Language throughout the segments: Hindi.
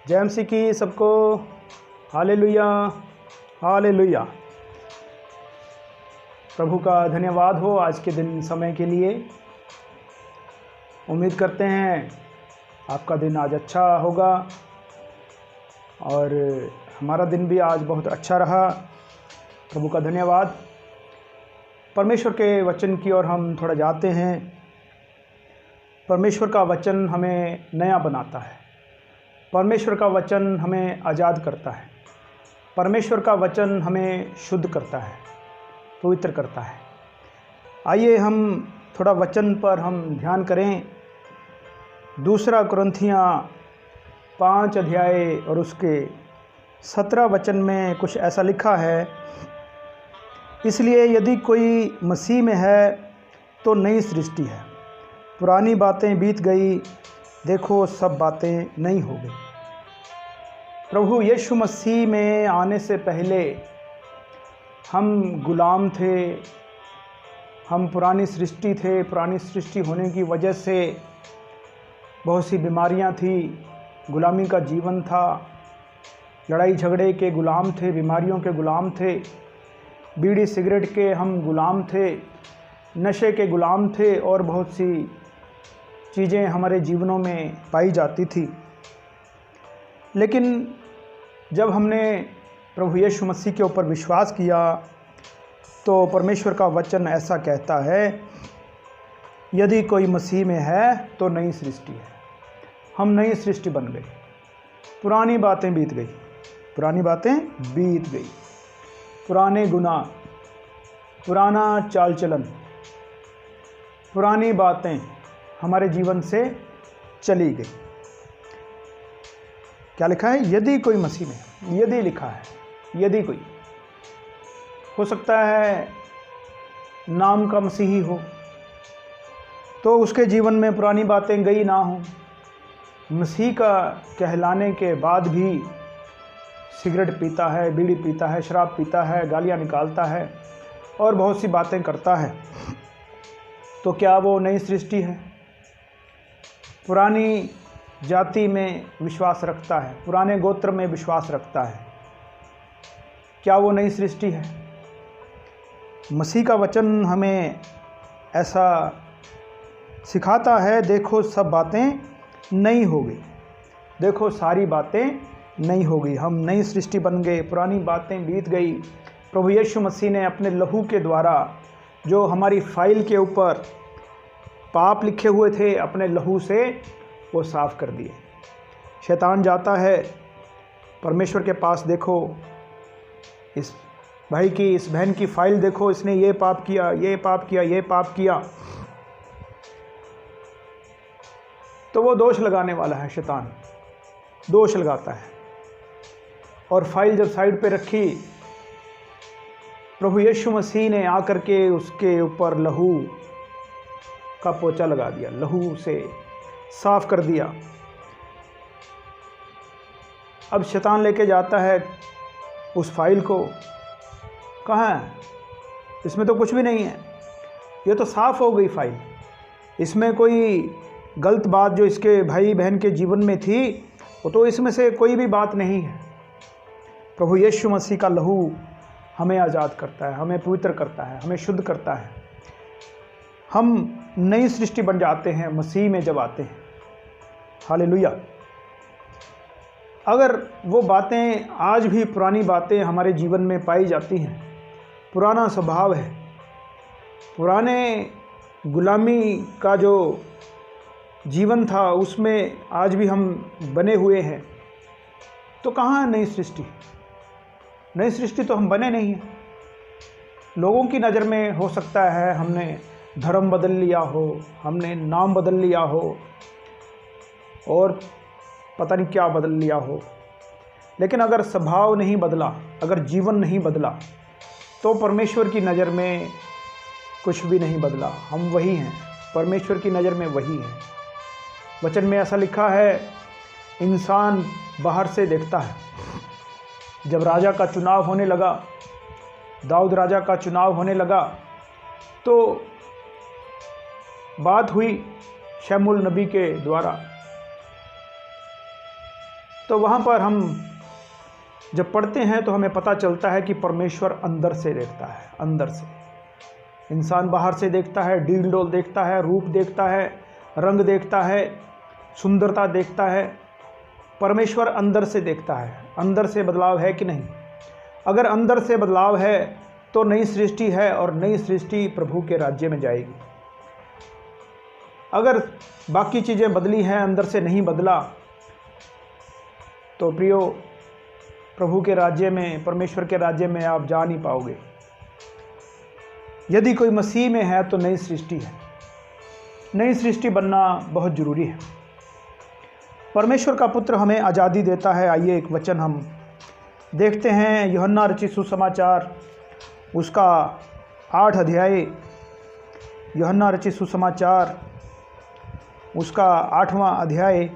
जय मसीह की सबको। Hallelujah hallelujah. प्रभु का धन्यवाद हो आज के दिन समय के लिए। उम्मीद करते हैं आपका दिन आज अच्छा होगा और हमारा दिन भी आज बहुत अच्छा रहा। प्रभु का धन्यवाद। परमेश्वर के वचन की ओर हम थोड़ा जाते हैं। परमेश्वर का वचन हमें नया बनाता है। परमेश्वर का वचन हमें आज़ाद करता है। परमेश्वर का वचन हमें शुद्ध करता है, पवित्र करता है। आइए हम थोड़ा वचन पर हम ध्यान करें। दूसरा कुरिन्थियाँ 5 अध्याय और उसके 17 वचन में कुछ ऐसा लिखा है, इसलिए यदि कोई मसीह में है तो नई सृष्टि है, पुरानी बातें बीत गई, देखो सब बातें नई हो गई। प्रभु यीशु मसीह में आने से पहले हम गुलाम थे, हम पुरानी सृष्टि थे। पुरानी सृष्टि होने की वजह से बहुत सी बीमारियां थी, गुलामी का जीवन था, लड़ाई झगड़े के गुलाम थे, बीमारियों के गुलाम थे, बीड़ी सिगरेट के हम गुलाम थे, नशे के गुलाम थे और बहुत सी चीज़ें हमारे जीवनों में पाई जाती थी। लेकिन जब हमने प्रभु यीशु मसीह के ऊपर विश्वास किया तो परमेश्वर का वचन ऐसा कहता है, यदि कोई मसीह में है तो नई सृष्टि है। हम नई सृष्टि बन गए। पुरानी बातें बीत गई, पुरानी बातें बीत गई। पुराने गुनाह, पुराना चाल चलन, पुरानी बातें हमारे जीवन से चली गई। क्या लिखा है? यदि कोई मसीह में, यदि लिखा है, यदि कोई, हो सकता है नाम का मसीही हो तो उसके जीवन में पुरानी बातें गई ना हो। मसीह का कहलाने के बाद भी सिगरेट पीता है, बीड़ी पीता है, शराब पीता है, गालियाँ निकालता है और बहुत सी बातें करता है। तो क्या वो नई सृष्टि है? पुरानी जाति में विश्वास रखता है, पुराने गोत्र में विश्वास रखता है, क्या वो नई सृष्टि है? मसीह का वचन हमें ऐसा सिखाता है, देखो सब बातें नई हो गई, देखो सारी बातें नई हो गई। हम नई सृष्टि बन गए, पुरानी बातें बीत गई। प्रभु यीशु मसीह ने अपने लहू के द्वारा जो हमारी फाइल के ऊपर पाप लिखे हुए थे, अपने लहू से वो साफ़ कर दिए। शैतान जाता है परमेश्वर के पास, देखो इस भाई की, इस बहन की फाइल देखो, इसने ये पाप किया, ये पाप किया, ये पाप किया। तो वो दोष लगाने वाला है, शैतान दोष लगाता है। और फाइल जब साइड पे रखी, प्रभु यीशु मसीह ने आकर के उसके ऊपर लहू का पोछा लगा दिया, लहू से साफ कर दिया। अब शैतान लेके जाता है उस फाइल को, कहाँ है? इसमें तो कुछ भी नहीं है, ये तो साफ हो गई फाइल, इसमें कोई गलत बात जो इसके भाई बहन के जीवन में थी वो तो इसमें से कोई भी बात नहीं है। प्रभु यीशु मसीह का लहू हमें आज़ाद करता है, हमें पवित्र करता है, हमें शुद्ध करता है। हम नई सृष्टि बन जाते हैं मसीह में जब आते हैं। हालेलुया। अगर वो बातें आज भी, पुरानी बातें हमारे जीवन में पाई जाती हैं, पुराना स्वभाव है, पुराने गुलामी का जो जीवन था उसमें आज भी हम बने हुए हैं, तो कहाँ नई सृष्टि? नई सृष्टि तो हम बने नहीं हैं। लोगों की नज़र में हो सकता है हमने धर्म बदल लिया हो, हमने नाम बदल लिया हो और पता नहीं क्या बदल लिया हो, लेकिन अगर स्वभाव नहीं बदला, अगर जीवन नहीं बदला, तो परमेश्वर की नज़र में कुछ भी नहीं बदला। हम वही हैं, परमेश्वर की नज़र में वही हैं। वचन में ऐसा लिखा है, इंसान बाहर से देखता है। जब राजा का चुनाव होने लगा, दाऊद राजा का चुनाव होने लगा, तो बात हुई शमूएल नबी के द्वारा तो वहाँ पर हम जब पढ़ते हैं तो हमें पता चलता है कि परमेश्वर अंदर से देखता है। अंदर से इंसान बाहर से देखता है, डील डोल देखता है, रूप देखता है, रंग देखता है, सुंदरता देखता है। परमेश्वर अंदर से देखता है। अंदर से बदलाव है कि नहीं? अगर अंदर से बदलाव है तो नई सृष्टि है और नई सृष्टि प्रभु के राज्य में जाएगी। अगर बाकी चीज़ें बदली हैं, अंदर से नहीं बदला, तो प्रियो प्रभु के राज्य में, परमेश्वर के राज्य में आप जा नहीं पाओगे। यदि कोई मसीह में है तो नई सृष्टि है। नई सृष्टि बनना बहुत ज़रूरी है। परमेश्वर का पुत्र हमें आज़ादी देता है। आइए एक वचन हम देखते हैं, यूहन्ना रचित सुसमाचार उसका 8 अध्याय, यूहन्ना रचित सुसमाचार उसका 8वां अध्याय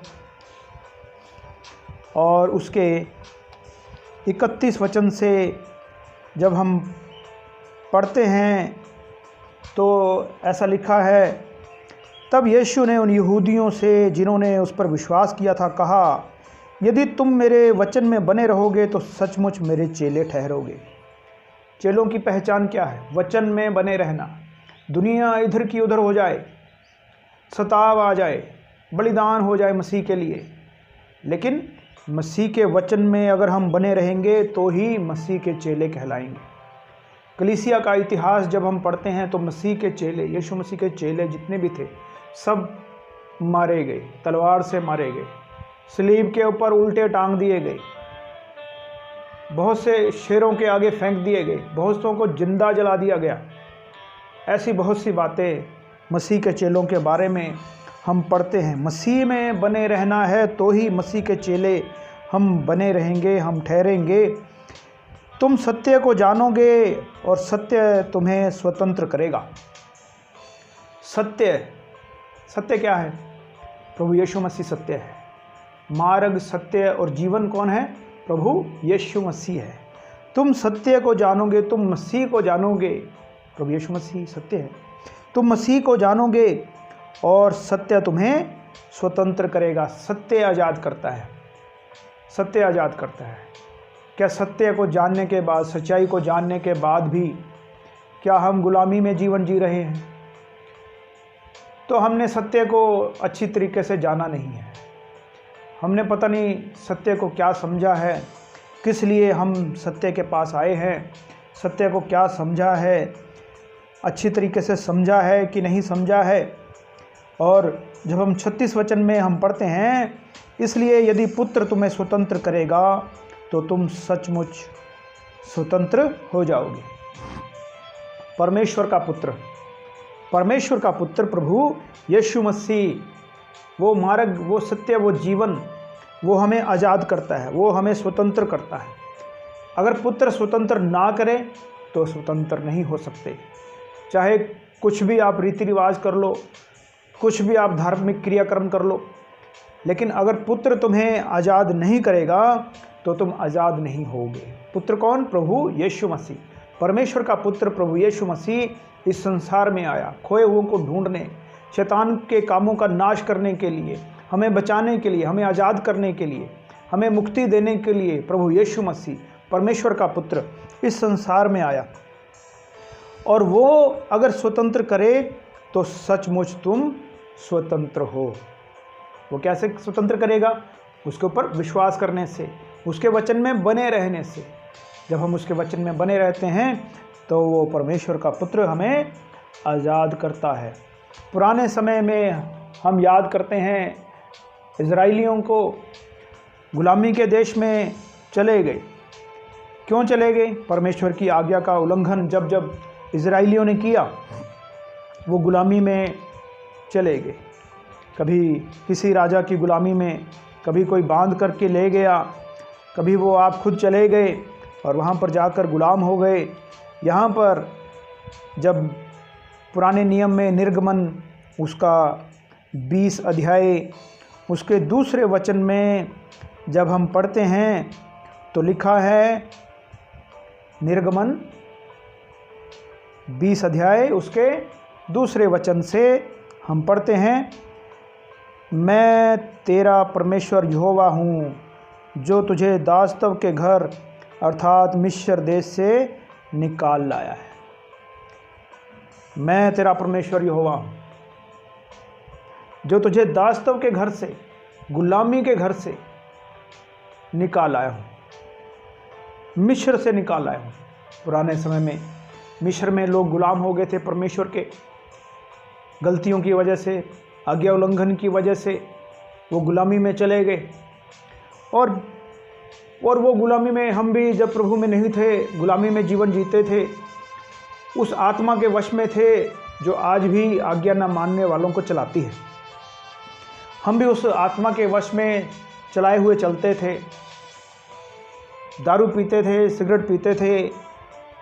और उसके 31 वचन से जब हम पढ़ते हैं तो ऐसा लिखा है, तब यीशु ने उन यहूदियों से जिन्होंने उस पर विश्वास किया था कहा, यदि तुम मेरे वचन में बने रहोगे तो सचमुच मेरे चेले ठहरोगे। चेलों की पहचान क्या है? वचन में बने रहना। दुनिया इधर की उधर हो जाए, सताव आ जाए, बलिदान हो जाए मसीह के लिए, लेकिन मसीह के वचन में अगर हम बने रहेंगे तो ही मसीह के चेले कहलाएंगे। कलीसिया का इतिहास जब हम पढ़ते हैं तो मसीह के चेले, यीशु मसीह के चेले जितने भी थे सब मारे गए, तलवार से मारे गए, सलीब के ऊपर उल्टे टांग दिए गए, बहुत से शेरों के आगे फेंक दिए गए, बहुतों को जिंदा जला दिया गया। ऐसी बहुत सी बातें मसीह के चेलों के बारे में हम पढ़ते हैं। मसीह में बने रहना है तो ही मसीह के चेले हम बने रहेंगे, हम ठहरेंगे। तुम सत्य को जानोगे और सत्य तुम्हें स्वतंत्र करेगा। सत्य, सत्य क्या है? प्रभु यीशु मसीह सत्य है। मार्ग, सत्य और जीवन कौन है? प्रभु यीशु मसीह है। तुम सत्य को जानोगे, तुम मसीह को जानोगे। प्रभु यीशु मसीह सत्य है। तुम मसीह को जानोगे और सत्य तुम्हें स्वतंत्र करेगा। सत्य आज़ाद करता है। सत्य आज़ाद करता है। क्या सत्य को जानने के बाद, सच्चाई को जानने के बाद भी क्या हम गुलामी में जीवन जी रहे हैं? तो हमने सत्य को अच्छी तरीके से जाना नहीं है। हमने पता नहीं सत्य को क्या समझा है, किस लिए हम सत्य के पास आए हैं, सत्य को क्या समझा है, अच्छी तरीके से समझा है कि नहीं समझा है। और जब हम 36 वचन में हम पढ़ते हैं, इसलिए यदि पुत्र तुम्हें स्वतंत्र करेगा तो तुम सचमुच स्वतंत्र हो जाओगे। परमेश्वर का पुत्र, परमेश्वर का पुत्र प्रभु यीशु मसीह, वो मार्ग, वो सत्य, वो जीवन, वो हमें आज़ाद करता है, वो हमें स्वतंत्र करता है। अगर पुत्र स्वतंत्र ना करे तो स्वतंत्र नहीं हो सकते। चाहे कुछ भी आप रीति रिवाज कर लो, कुछ भी आप धार्मिक क्रियाक्रम कर लो, लेकिन अगर पुत्र तुम्हें आज़ाद नहीं करेगा तो तुम आज़ाद नहीं होगे। पुत्र कौन? प्रभु यीशु मसीह। परमेश्वर का पुत्र प्रभु यीशु मसीह इस संसार में आया, खोए हुओं को ढूंढने, शैतान के कामों का नाश करने के लिए, हमें बचाने के लिए, हमें आज़ाद करने के लिए, हमें मुक्ति देने के लिए प्रभु यीशु मसीह परमेश्वर का पुत्र इस संसार में आया। और वो अगर स्वतंत्र करे तो सचमुच तुम स्वतंत्र हो। वो कैसे स्वतंत्र करेगा? उसके ऊपर विश्वास करने से, उसके वचन में बने रहने से। जब हम उसके वचन में बने रहते हैं तो वो परमेश्वर का पुत्र हमें आज़ाद करता है। पुराने समय में हम याद करते हैं, इज़राइलियों को गुलामी के देश में चले गए। क्यों चले गए? परमेश्वर की आज्ञा का उल्लंघन जब जब इज़राइलियों ने किया, वो गुलामी में चले गए। कभी किसी राजा की गुलामी में, कभी कोई बांध करके ले गया, कभी वो आप खुद चले गए और वहाँ पर जाकर गुलाम हो गए। यहाँ पर जब पुराने नियम में निर्गमन उसका 20 अध्याय उसके दूसरे वचन में जब हम पढ़ते हैं तो लिखा है, निर्गमन 20 अध्याय उसके दूसरे वचन से हम पढ़ते हैं, मैं तेरा परमेश्वर यहोवा हूँ जो तुझे दास्तव के घर अर्थात मिस्र देश से निकाल लाया है। मैं तेरा परमेश्वर यहोवा हूँ, जो तुझे दास्तव के घर से, गुलामी के घर से निकाल आया हूँ, मिस्र से निकाल आया हूँ। पुराने समय में मिस्र में लोग गुलाम हो गए थे परमेश्वर के गलतियों की वजह से, आज्ञा उल्लंघन की वजह से वो गुलामी में चले गए। और वो गुलामी में हम भी जब प्रभु में नहीं थे, गुलामी में जीवन जीते थे, उस आत्मा के वश में थे जो आज भी आज्ञा न मानने वालों को चलाती है। हम भी उस आत्मा के वश में चलाए हुए चलते थे, दारू पीते थे, सिगरेट पीते थे,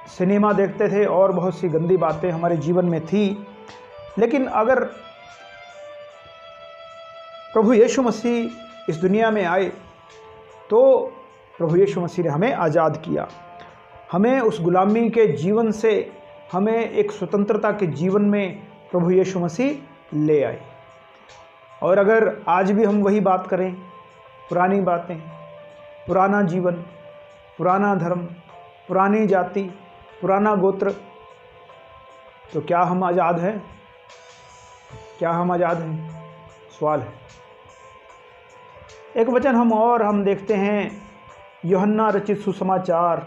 सिनेमा देखते थे और बहुत सी गंदी बातें हमारे जीवन में थी। लेकिन अगर प्रभु यीशु मसीह इस दुनिया में आए तो प्रभु यीशु मसीह ने हमें आज़ाद किया, हमें उस गुलामी के जीवन से हमें एक स्वतंत्रता के जीवन में प्रभु यीशु मसीह ले आए। और अगर आज भी हम वही बात करें, पुरानी बातें, पुराना जीवन, पुराना धर्म, पुरानी जाति, पुराना गोत्र, तो क्या हम आज़ाद हैं? क्या हम आज़ाद हैं? सवाल है। एक वचन हम देखते हैं, यूहन्ना रचित सुसमाचार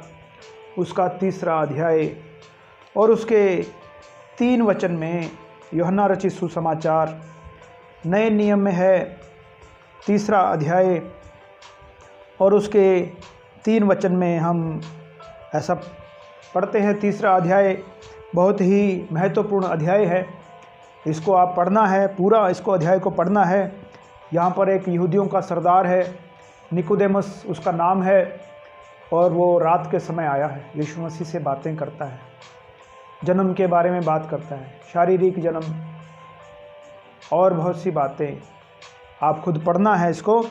उसका 3 अध्याय और उसके 3 वचन में। यूहन्ना रचित सुसमाचार नए नियम में है 3 अध्याय और उसके 3 वचन में हम ऐसा पढ़ते हैं। 3 अध्याय बहुत ही महत्वपूर्ण अध्याय है, इसको आप पढ़ना है, पूरा इसको अध्याय को पढ़ना है। यहाँ पर एक यहूदियों का सरदार है, निकोदेमस उसका नाम है, और वो रात के समय आया है, यीशु मसीह से बातें करता है, जन्म के बारे में बात करता है, शारीरिक जन्म और बहुत सी बातें, आप खुद पढ़ना है इसको।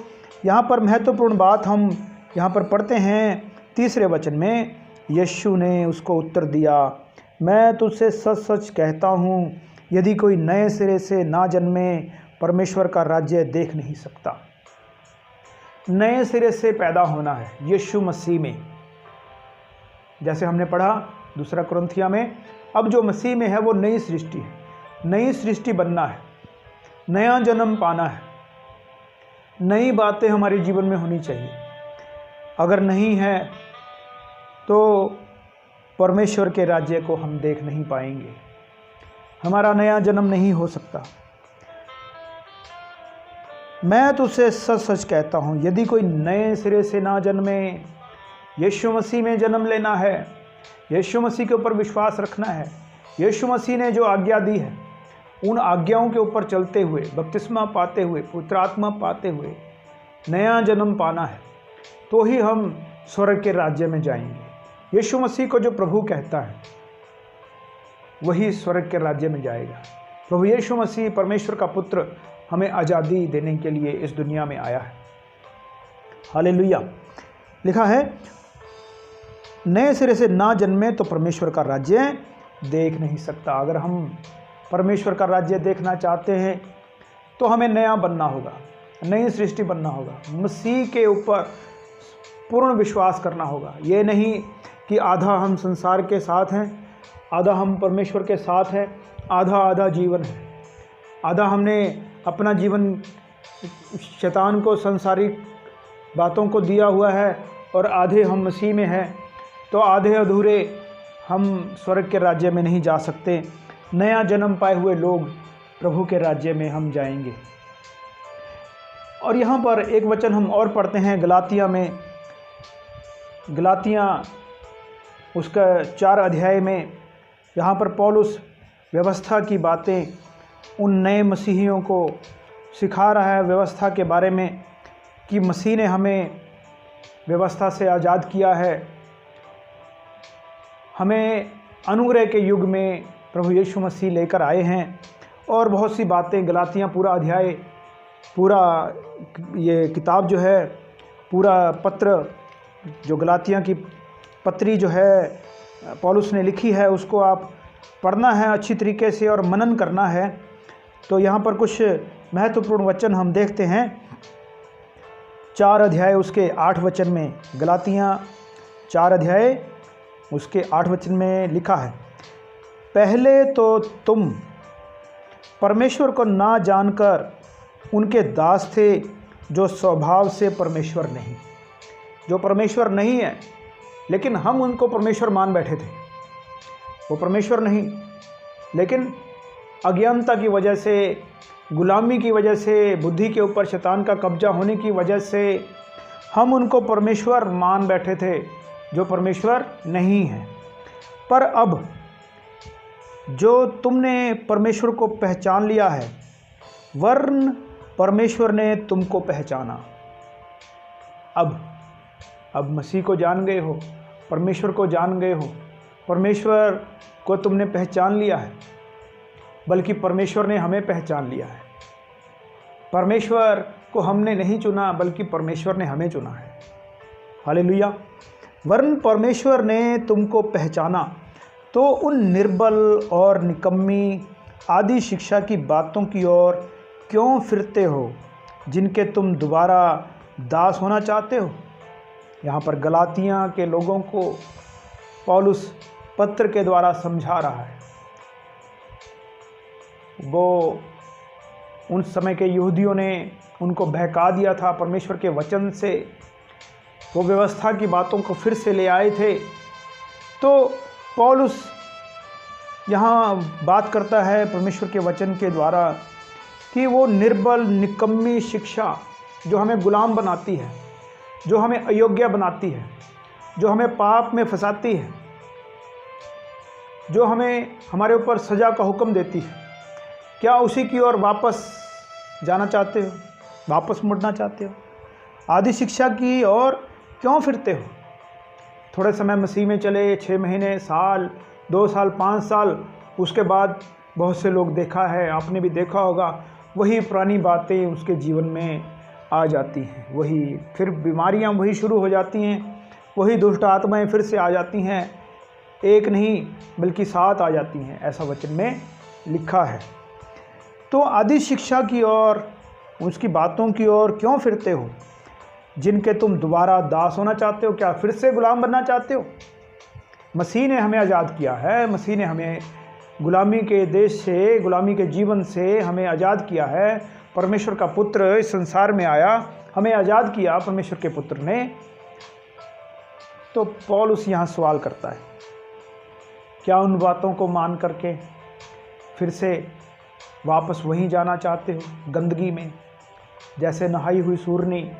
यहाँ पर महत्वपूर्ण बात हम यहाँ पर पढ़ते हैं 3 वचन में। यीशु ने उसको उत्तर दिया, मैं तुझसे सच सच कहता हूँ, यदि कोई नए सिरे से ना जन्मे परमेश्वर का राज्य देख नहीं सकता। नए सिरे से पैदा होना है यीशु मसीह में, जैसे हमने पढ़ा 2 कुरिन्थियों में। अब जो मसीह में है वो नई सृष्टि है, नई सृष्टि बनना है, नया जन्म पाना है, नई बातें हमारे जीवन में होनी चाहिए। अगर नहीं है तो परमेश्वर के राज्य को हम देख नहीं पाएंगे, हमारा नया जन्म नहीं हो सकता। मैं तुझसे सच सच कहता हूँ, यदि कोई नए सिरे से ना जन्मे, यीशु मसीह में जन्म लेना है, यीशु मसीह के ऊपर विश्वास रखना है, यीशु मसीह ने जो आज्ञा दी है उन आज्ञाओं के ऊपर चलते हुए, बपतिस्मा पाते हुए, पवित्र आत्मा पाते हुए नया जन्म पाना है, तो ही हम स्वर्ग के राज्य में जाएंगे। यीशु मसीह को जो प्रभु कहता है वही स्वर्ग के राज्य में जाएगा। प्रभु यीशु मसीह परमेश्वर का पुत्र हमें आज़ादी देने के लिए इस दुनिया में आया है। हालेलुया। लिखा है, नए सिरे से ना जन्मे तो परमेश्वर का राज्य देख नहीं सकता। अगर हम परमेश्वर का राज्य देखना चाहते हैं तो हमें नया बनना होगा, नई सृष्टि बनना होगा, मसीह के ऊपर पूर्ण विश्वास करना होगा। ये नहीं कि आधा हम संसार के साथ हैं, आधा हम परमेश्वर के साथ हैं, आधा आधा जीवन है, आधा हमने अपना जीवन शैतान को, संसारिक बातों को दिया हुआ है और आधे हम मसीह में हैं, तो आधे अधूरे हम स्वर्ग के राज्य में नहीं जा सकते। नया जन्म पाए हुए लोग प्रभु के राज्य में हम जाएंगे। और यहाँ पर एक वचन हम और पढ़ते हैं गलातिया में, गलातिया उसका 4 अध्याय में। यहाँ पर पौलुस व्यवस्था की बातें उन नए मसीहियों को सिखा रहा है, व्यवस्था के बारे में कि मसीह ने हमें व्यवस्था से आज़ाद किया है। हमें अनुग्रह के युग में प्रभु यीशु मसीह लेकर आए हैं और बहुत सी बातें। गलातियाँ पूरा अध्याय, पूरा ये किताब जो है, पूरा पत्र जो गलातियाँ की पत्री जो है पौलुस ने लिखी है, उसको आप पढ़ना है अच्छी तरीके से और मनन करना है। तो यहाँ पर कुछ महत्वपूर्ण वचन हम देखते हैं 4 अध्याय उसके 8 वचन में, गलातियाँ 4 अध्याय उसके 8 वचन में लिखा है, पहले तो तुम परमेश्वर को ना जानकर उनके दास थे, जो स्वभाव से परमेश्वर नहीं, जो परमेश्वर नहीं है, लेकिन हम उनको परमेश्वर मान बैठे थे। वो परमेश्वर नहीं, लेकिन अज्ञानता की वजह से, गुलामी की वजह से, बुद्धि के ऊपर शैतान का कब्जा होने की वजह से हम उनको परमेश्वर मान बैठे थे, जो परमेश्वर नहीं है। पर अब जो तुमने परमेश्वर को पहचान लिया है, वरन परमेश्वर ने तुमको पहचाना। अब मसीह को जान गए हो, परमेश्वर को जान गए हो, परमेश्वर को तुमने पहचान लिया है, बल्कि परमेश्वर ने हमें पहचान लिया है। परमेश्वर को हमने नहीं चुना, बल्कि परमेश्वर ने हमें चुना है। हालेलुया। वरन परमेश्वर ने तुमको पहचाना, तो उन निर्बल और निकम्मी आदि शिक्षा की बातों की ओर क्यों फिरते हो, जिनके तुम दोबारा दास होना चाहते हो। यहाँ पर गलातियाँ के लोगों को पौलुस पत्र के द्वारा समझा रहा है। वो उन समय के यहूदियों ने उनको बहका दिया था परमेश्वर के वचन से, वो व्यवस्था की बातों को फिर से ले आए थे। तो पौलुस यहाँ बात करता है परमेश्वर के वचन के द्वारा कि वो निर्बल निकम्मी शिक्षा जो हमें गुलाम बनाती है, जो हमें अयोग्य बनाती है, जो हमें पाप में फंसाती है, जो हमें हमारे ऊपर सज़ा का हुक्म देती है, क्या उसी की ओर वापस जाना चाहते हो, वापस मुड़ना चाहते हो? आदि शिक्षा की ओर क्यों फिरते हो? थोड़े समय मसीह में चले, 6 महीने, साल, 2 साल, 5 साल, उसके बाद बहुत से लोग देखा है, आपने भी देखा होगा, वही पुरानी बातें उसके जीवन में आ जाती हैं, वही फिर बीमारियां वही शुरू हो जाती हैं, वही दुष्ट आत्माएं फिर से आ जाती हैं, एक नहीं बल्कि 7 आ जाती हैं, ऐसा वचन में लिखा है। तो आदि शिक्षा की ओर, उसकी बातों की ओर क्यों फिरते हो, जिनके तुम दोबारा दास होना चाहते हो? क्या फिर से गुलाम बनना चाहते हो? मसीह ने हमें आज़ाद किया है, मसीह ने हमें गुलामी के देश से, गुलामी के जीवन से हमें आज़ाद किया है। परमेश्वर का पुत्र इस संसार में आया, हमें आज़ाद किया परमेश्वर के पुत्र ने। तो पौलुस यहाँ सवाल करता है, क्या उन बातों को मान करके फिर से वापस वहीं जाना चाहते हो, गंदगी में? जैसे नहाई हुई सूरनी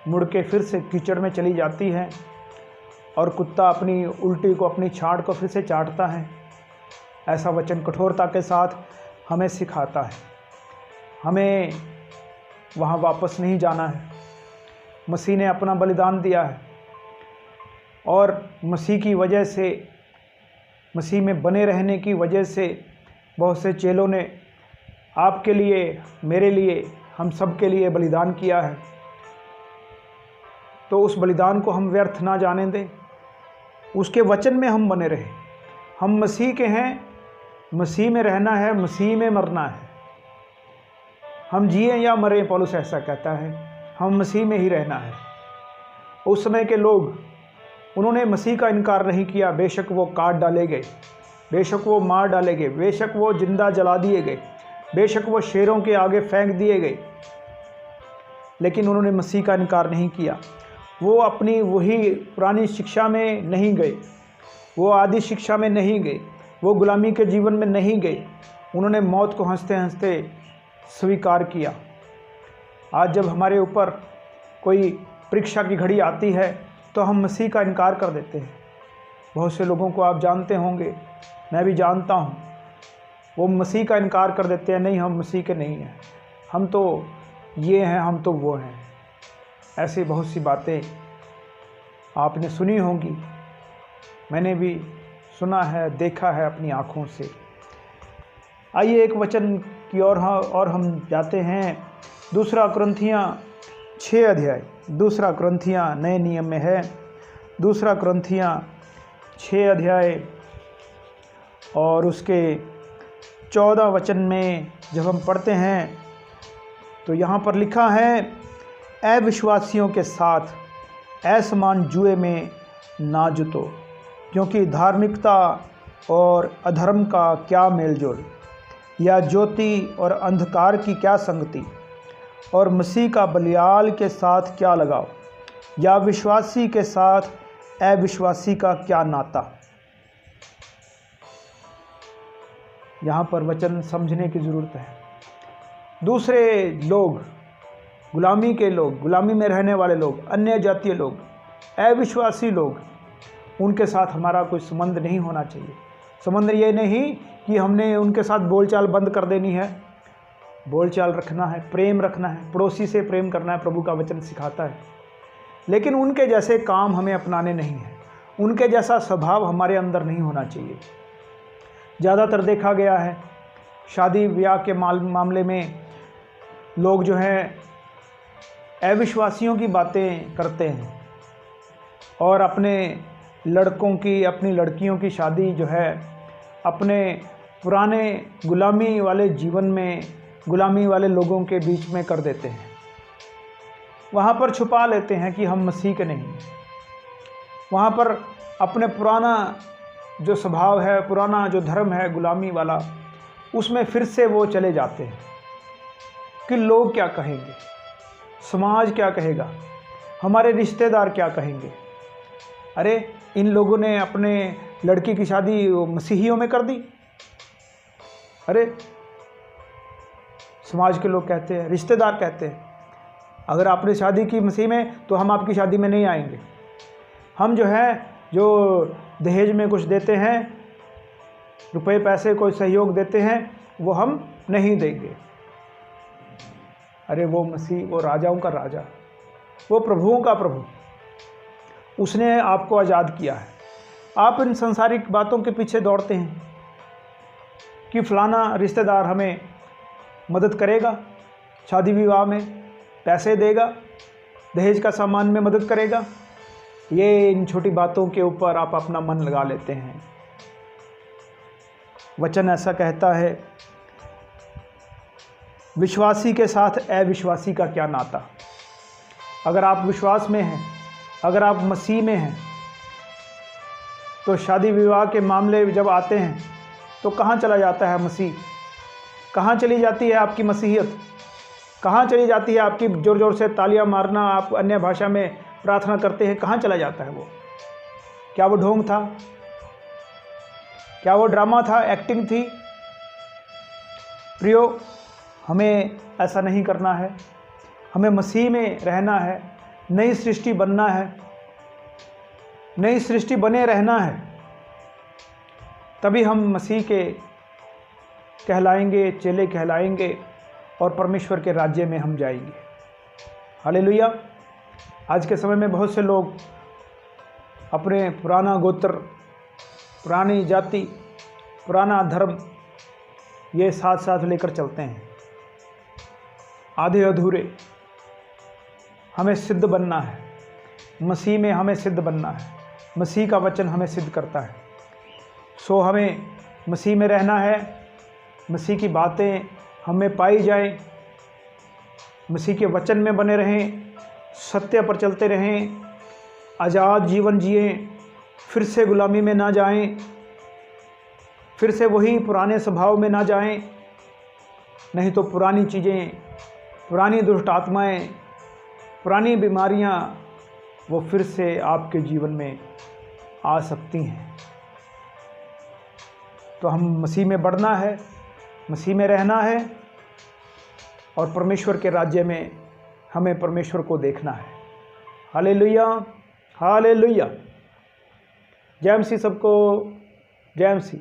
मुड़ के फिर से कीचड़ में चली जाती है और कुत्ता अपनी उल्टी को, अपनी छांट को फिर से चाटता है, ऐसा वचन कठोरता के साथ हमें सिखाता है। हमें वहाँ वापस नहीं जाना है। मसीह ने अपना बलिदान दिया है और मसीह की वजह से, मसीह में बने रहने की वजह से बहुत से चेलों ने आपके लिए, मेरे लिए, हम सब के लिए बलिदान किया है। तो उस बलिदान को हम व्यर्थ ना जाने दें, उसके वचन में हम बने रहें। हम मसीह के हैं, मसीह में रहना है, मसीह में मरना है। हम जिए या मरें, पौलुस ऐसा कहता है, हम मसीह में ही रहना है। उस समय के लोग, उन्होंने मसीह का इनकार नहीं किया, बेशक वो काट डाले गए, बेशक वो मार डाले गए, बेशक वो जिंदा जला दिए गए, बेशक वो शेरों के आगे फेंक दिए गए, लेकिन उन्होंने मसीह का इनकार नहीं किया। वो अपनी वही पुरानी शिक्षा में नहीं गए, वो आदि शिक्षा में नहीं गए, वो गुलामी के जीवन में नहीं गए। उन्होंने मौत को हंसते हंसते स्वीकार किया। आज जब हमारे ऊपर कोई परीक्षा की घड़ी आती है तो हम मसीह का इनकार कर देते हैं। बहुत से लोगों को आप जानते होंगे, मैं भी जानता हूँ, वो मसीह का इनकार कर देते हैं, नहीं हम मसीह के नहीं हैं, हम तो ये हैं, हम तो वो हैं। ऐसी बहुत सी बातें आपने सुनी होंगी, मैंने भी सुना है, देखा है अपनी आँखों से। आइए एक वचन की ओर हम जाते हैं। 2 कुरिन्थियाँ 6 अध्याय, 2 कुरिन्थियाँ नए नियम में है, 2 कुरिन्थियाँ 6 अध्याय और उसके 14 वचन में जब हम पढ़ते हैं तो यहाँ पर लिखा है, अविश्वासियों के साथ असमान जुए में ना जुतो, क्योंकि धार्मिकता और अधर्म का क्या मेलजोल, या ज्योति और अंधकार की क्या संगति, और मसीह का बलियाल के साथ क्या लगाव, या विश्वासी के साथ अविश्वासी का क्या नाता। यहाँ पर वचन समझने की ज़रूरत है। दूसरे लोग, गुलामी के लोग, गुलामी में रहने वाले लोग, अन्य जातीय लोग, अविश्वासी लोग, उनके साथ हमारा कोई संबंध नहीं होना चाहिए। संबंध ये नहीं कि हमने उनके साथ बोलचाल बंद कर देनी है। बोलचाल रखना है, प्रेम रखना है, पड़ोसी से प्रेम करना है, प्रभु का वचन सिखाता है। लेकिन उनके जैसे काम हमें अपनाने नहीं है, उनके जैसा स्वभाव हमारे अंदर नहीं होना चाहिए। ज़्यादातर देखा गया है शादी ब्याह के मामले में लोग जो हैं अविश्वासियों की बातें करते हैं और अपने लड़कों की, अपनी लड़कियों की शादी जो है अपने पुराने गुलामी वाले जीवन में, गुलामी वाले लोगों के बीच में कर देते हैं। वहाँ पर छुपा लेते हैं कि हम मसीह के नहीं। वहाँ पर अपने पुराना जो स्वभाव है, पुराना जो धर्म है गुलामी वाला, उसमें फिर से वो चले जाते हैं कि लोग क्या कहेंगे, समाज क्या कहेगा, हमारे रिश्तेदार क्या कहेंगे। अरे इन लोगों ने अपने लड़की की शादी मसीहियों में कर दी। अरे समाज के लोग कहते हैं, रिश्तेदार कहते हैं, अगर आपने शादी की मसीह में तो हम आपकी शादी में नहीं आएंगे। हम जो है, जो दहेज में कुछ देते हैं, रुपए पैसे कोई सहयोग देते हैं, वो हम नहीं देंगे। अरे वो मसीह, वो राजाओं का राजा, वो प्रभुओं का प्रभु, उसने आपको आज़ाद किया है। आप इन संसारिक बातों के पीछे दौड़ते हैं कि फलाना रिश्तेदार हमें मदद करेगा, शादी विवाह में पैसे देगा, दहेज का सामान में मदद करेगा। ये इन छोटी बातों के ऊपर आप अपना मन लगा लेते हैं। वचन ऐसा कहता है, विश्वासी के साथ अविश्वासी का क्या नाता। अगर आप विश्वास में हैं, अगर आप मसीह में हैं, तो शादी विवाह के मामले जब आते हैं तो कहाँ चला जाता है मसीह? कहाँ चली जाती है आपकी मसीहियत? कहाँ चली जाती है आपकी जोर जोर से तालियां मारना, आप अन्य भाषा में प्रार्थना करते हैं, कहाँ चला जाता है वो? क्या वो ढोंग था? क्या वो ड्रामा था, एक्टिंग थी? प्रियो, हमें ऐसा नहीं करना है। हमें मसीह में रहना है, नई सृष्टि बनना है, नई सृष्टि बने रहना है। तभी हम मसीह के कहलाएंगे, चेले कहलाएंगे और परमेश्वर के राज्य में हम जाएंगे। हालेलुया। आज के समय में बहुत से लोग अपने पुराना गोत्र, पुरानी जाति, पुराना धर्म ये साथ साथ लेकर चलते हैं, आधे अधूरे। हमें सिद्ध बनना है, मसीह में हमें सिद्ध बनना है। मसीह का वचन हमें सिद्ध करता है। सो हमें मसीह में रहना है, मसीह की बातें हमें पाई जाएं, मसीह के वचन में बने रहें, सत्य पर चलते रहें, आज़ाद जीवन जिएं, फिर से गुलामी में ना जाएं, फिर से वही पुराने स्वभाव में ना जाएं। नहीं तो पुरानी चीज़ें, पुरानी दुष्ट आत्माएं, पुरानी बीमारियां वो फिर से आपके जीवन में आ सकती हैं। तो हम मसीह में बढ़ना है, मसीह में रहना है और परमेश्वर के राज्य में हमें परमेश्वर को देखना है। Hallelujah, hallelujah. जय मसीह सबको, जय मसीह।